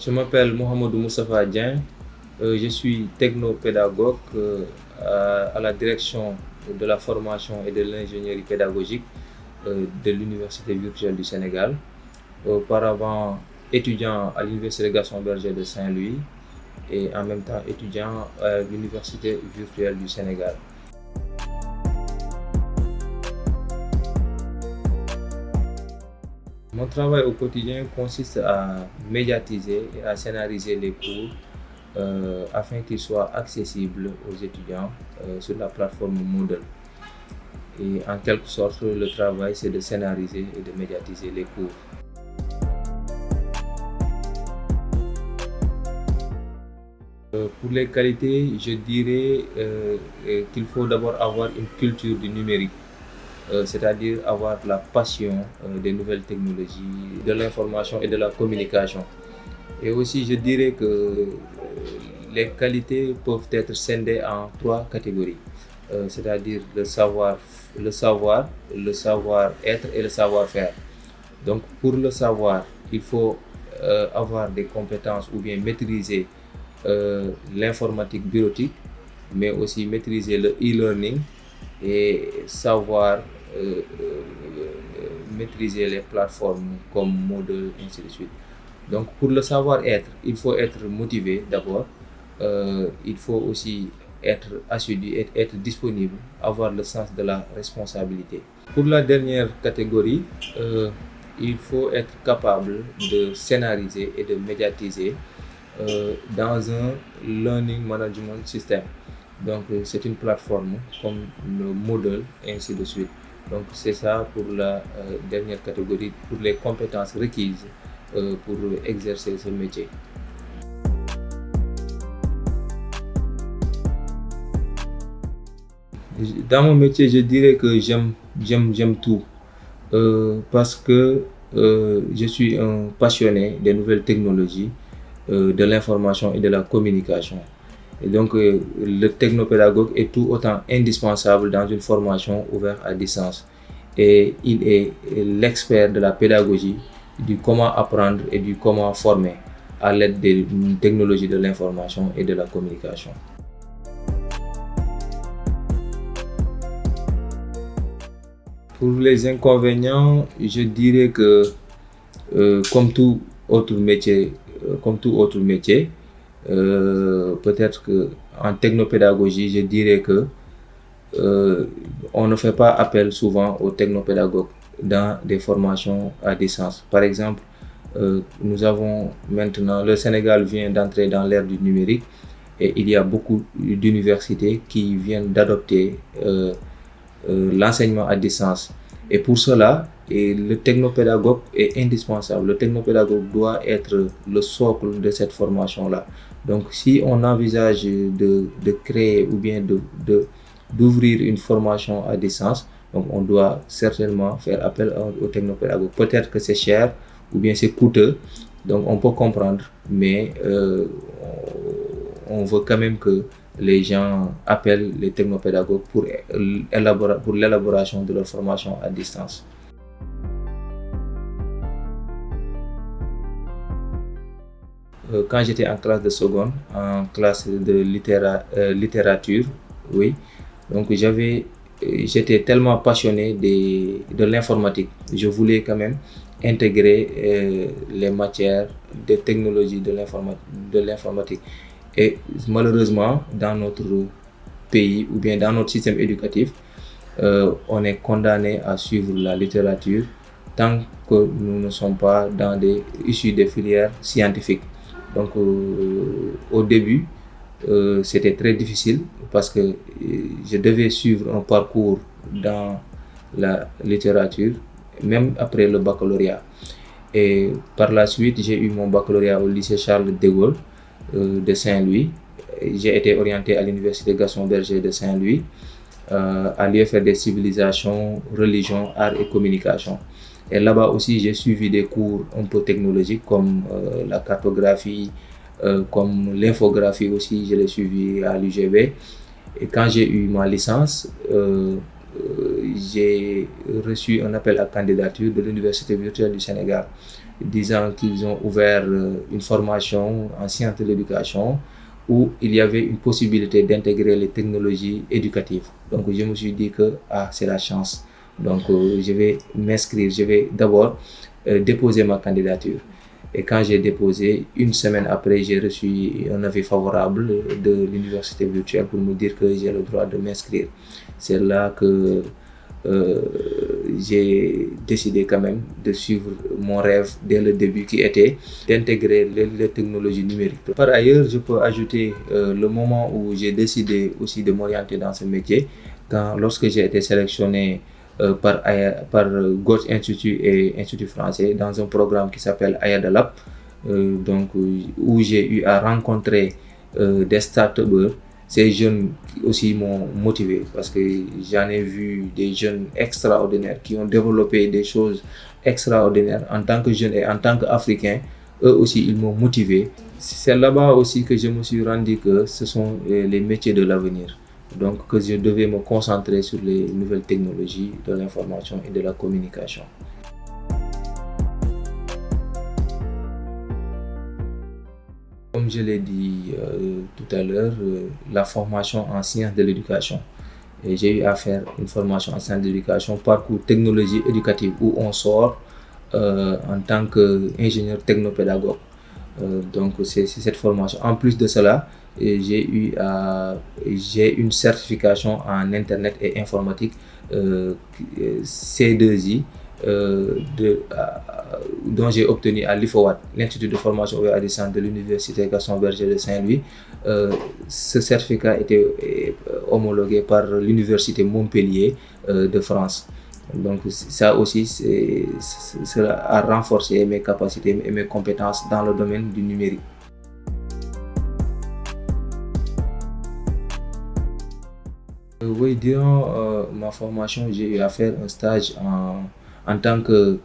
Je m'appelle Mohamedou Moustapha Dieng, je suis technopédagogue à la direction de la formation et de l'ingénierie pédagogique de l'Université virtuelle du Sénégal. Auparavant, étudiant à l'Université Gaston Berger de Saint-Louis et en même temps étudiant à l'Université virtuelle du Sénégal. Mon travail au quotidien consiste à médiatiser et à scénariser les cours afin qu'ils soient accessibles aux étudiants sur la plateforme Moodle. Et en quelque sorte, le travail, c'est de scénariser et de médiatiser les cours. Pour les qualités, je dirais qu'il faut d'abord avoir une culture du numérique. C'est-à-dire avoir la passion des nouvelles technologies, de l'information et de la communication. Et aussi, je dirais que les qualités peuvent être scindées en trois catégories, c'est-à-dire le savoir-être et le savoir-faire. Donc, pour le savoir, il faut avoir des compétences ou bien maîtriser l'informatique bureautique, mais aussi maîtriser le e-learning et savoir maîtriser les plateformes comme Moodle, ainsi de suite. Donc pour le savoir-être, il faut être motivé d'abord, il faut aussi être assidu, être disponible, avoir le sens de la responsabilité. Pour la dernière catégorie, il faut être capable de scénariser et de médiatiser dans un learning management system. Donc c'est une plateforme comme le Moodle et ainsi de suite. Donc c'est ça pour la dernière catégorie, pour les compétences requises pour exercer ce métier. Dans mon métier, je dirais que j'aime tout parce que je suis un passionné des nouvelles technologies, de l'information et de la communication. Et donc, le technopédagogue est tout autant indispensable dans une formation ouverte à distance. Et il est l'expert de la pédagogie, du comment apprendre et du comment former à l'aide des technologies de l'information et de la communication. Pour les inconvénients, je dirais que comme tout autre métier, peut-être qu'en technopédagogie, je dirais que on ne fait pas appel souvent aux technopédagogues dans des formations à distance. Par exemple, nous avons maintenant, le Sénégal vient d'entrer dans l'ère du numérique et il y a beaucoup d'universités qui viennent d'adopter l'enseignement à distance. Et pour cela, le technopédagogue est indispensable. Le technopédagogue doit être le socle de cette formation-là. Donc, si on envisage de créer ou bien d'ouvrir une formation à distance, donc on doit certainement faire appel au technopédagogue. Peut-être que c'est cher ou bien c'est coûteux, donc on peut comprendre, mais on veut quand même que les gens appellent les technopédagogues pour l'élaboration de leur formation à distance. Quand j'étais en classe de seconde, en classe de littérature, oui, donc j'étais tellement passionné de l'informatique. Je voulais quand même intégrer les matières de technologie de l'informatique. Et malheureusement, dans notre pays ou bien dans notre système éducatif, on est condamné à suivre la littérature tant que nous ne sommes pas issus des filières scientifiques. Donc au début, c'était très difficile parce que je devais suivre un parcours dans la littérature, même après le baccalauréat. Et par la suite, j'ai eu mon baccalauréat au lycée Charles de Gaulle de Saint-Louis. J'ai été orienté à l'université Gaston Berger de Saint-Louis, à l'UFR des civilisations, religion, art et communication. Et là-bas aussi, j'ai suivi des cours un peu technologiques comme la cartographie, comme l'infographie aussi, je l'ai suivi à l'UGB. Et quand j'ai eu ma licence, j'ai reçu un appel à candidature de l'Université virtuelle du Sénégal. disant qu'ils ont ouvert une formation en sciences de l'éducation où il y avait une possibilité d'intégrer les technologies éducatives. Donc je me suis dit que c'est la chance. Donc je vais m'inscrire, je vais d'abord déposer ma candidature. Et quand j'ai déposé, une semaine après, j'ai reçu un avis favorable de l'université virtuelle pour me dire que j'ai le droit de m'inscrire. C'est là que j'ai décidé quand même de suivre mon rêve dès le début qui était d'intégrer les technologies numériques. Par ailleurs, je peux ajouter le moment où j'ai décidé aussi de m'orienter dans ce métier, lorsque j'ai été sélectionné par Gauche Institut et Institut français dans un programme qui s'appelle Ayada Lab, où j'ai eu à rencontrer des start-upers. Ces jeunes aussi m'ont motivé parce que j'en ai vu des jeunes extraordinaires qui ont développé des choses extraordinaires en tant que jeunes et en tant qu'Africains. Eux aussi, ils m'ont motivé. C'est là-bas aussi que je me suis rendu que ce sont les métiers de l'avenir. Donc que je devais me concentrer sur les nouvelles technologies de l'information et de la communication. Comme je l'ai dit tout à l'heure, la formation en sciences de l'éducation. Et j'ai eu à faire une formation en sciences de l'éducation, parcours technologie éducative, où on sort en tant qu'ingénieur technopédagogue. Donc c'est cette formation. En plus de cela, j'ai une certification en Internet et informatique C2I dont j'ai obtenu à l'IFOWAT, l'Institut de formation ouverte à distance de l'Université Gaston Berger de Saint-Louis. Ce certificat était homologué par l'Université Montpellier de France. Donc ça aussi, cela a renforcé mes capacités et mes compétences dans le domaine du numérique. Oui, durant ma formation, j'ai eu à faire un stage en tant que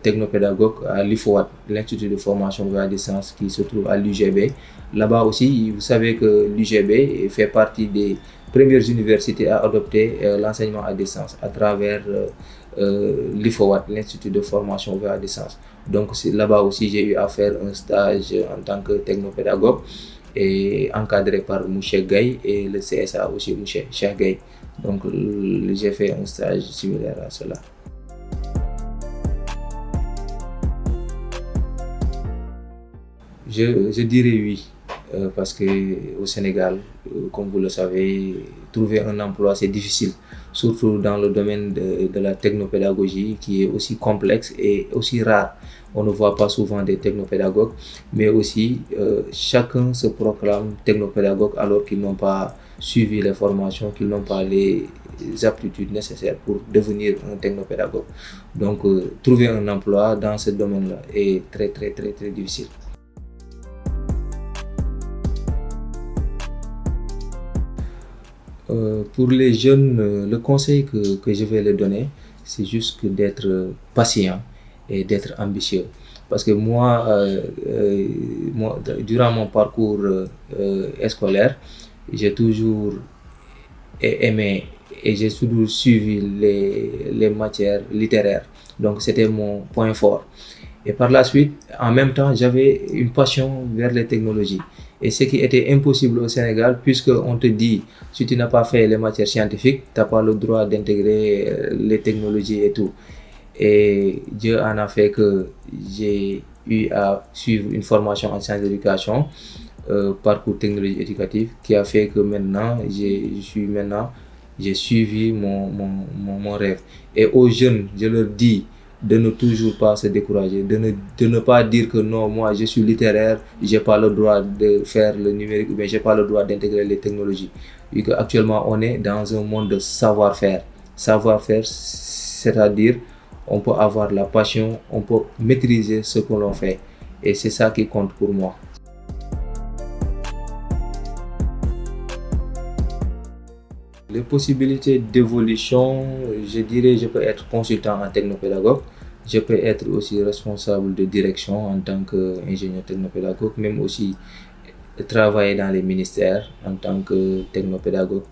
technopédagogue à l'IFOAT, l'Institut de formation vers la distance qui se trouve à l'UGB. Là-bas aussi, vous savez que l'UGB fait partie des premières universités à adopter l'enseignement à distance à travers l'IFOAT, l'Institut de formation vers la distance. Donc là-bas aussi, j'ai eu à faire un stage en tant que technopédagogue et encadré par M. Gaye et le CSA aussi, M. Cheikh Gaye. Donc j'ai fait un stage similaire à cela. Je dirais oui, parce qu'au Sénégal, comme vous le savez, trouver un emploi c'est difficile, surtout dans le domaine de la technopédagogie qui est aussi complexe et aussi rare. On ne voit pas souvent des technopédagogues, mais aussi chacun se proclame technopédagogue alors qu'ils n'ont pas suivi les formations, qu'ils n'ont pas les aptitudes nécessaires pour devenir un technopédagogue. Donc trouver un emploi dans ce domaine-là est très difficile. Pour les jeunes, le conseil que je vais leur donner, c'est juste d'être patient et d'être ambitieux. Parce que moi, durant mon parcours scolaire, j'ai toujours aimé et j'ai toujours suivi les matières littéraires. Donc c'était mon point fort. Et par la suite, en même temps, j'avais une passion vers les technologies. Et ce qui était impossible au Sénégal, puisqu'on te dit, si tu n'as pas fait les matières scientifiques, tu n'as pas le droit d'intégrer les technologies et tout. Et Dieu en a fait que j'ai eu à suivre une formation en sciences d'éducation, parcours technologie éducative, qui a fait que maintenant, j'ai suivi mon rêve. Et aux jeunes, je leur dis, de ne toujours pas se décourager, de ne pas dire que non, moi je suis littéraire, j'ai pas le droit de faire le numérique ou bien j'ai pas le droit d'intégrer les technologies. Vu qu'actuellement on est dans un monde de savoir-faire. Savoir-faire, c'est-à-dire on peut avoir la passion, on peut maîtriser ce que l'on fait. Et c'est ça qui compte pour moi. Les possibilités d'évolution, je dirais, je peux être consultant en technopédagogue, je peux être aussi responsable de direction en tant qu'ingénieur technopédagogue, même aussi travailler dans les ministères en tant que technopédagogue.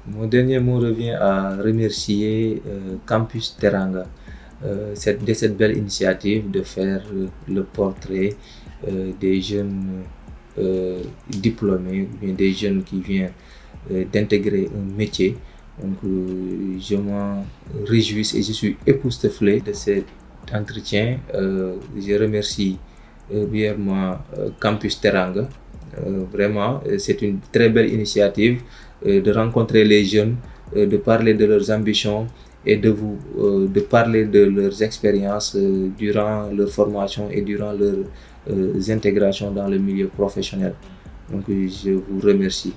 Mon dernier mot revient à remercier Campus Teranga de cette belle initiative de faire le portrait des jeunes diplômés, ou bien des jeunes qui viennent d'intégrer un métier. Donc, je m'en réjouis et je suis époustouflé de cet entretien. Je remercie brièvement Campus Teranga. Vraiment, c'est une très belle initiative de rencontrer les jeunes, de parler de leurs ambitions et de parler de leurs expériences durant leur formation et durant leur intégration dans le milieu professionnel. Donc, je vous remercie.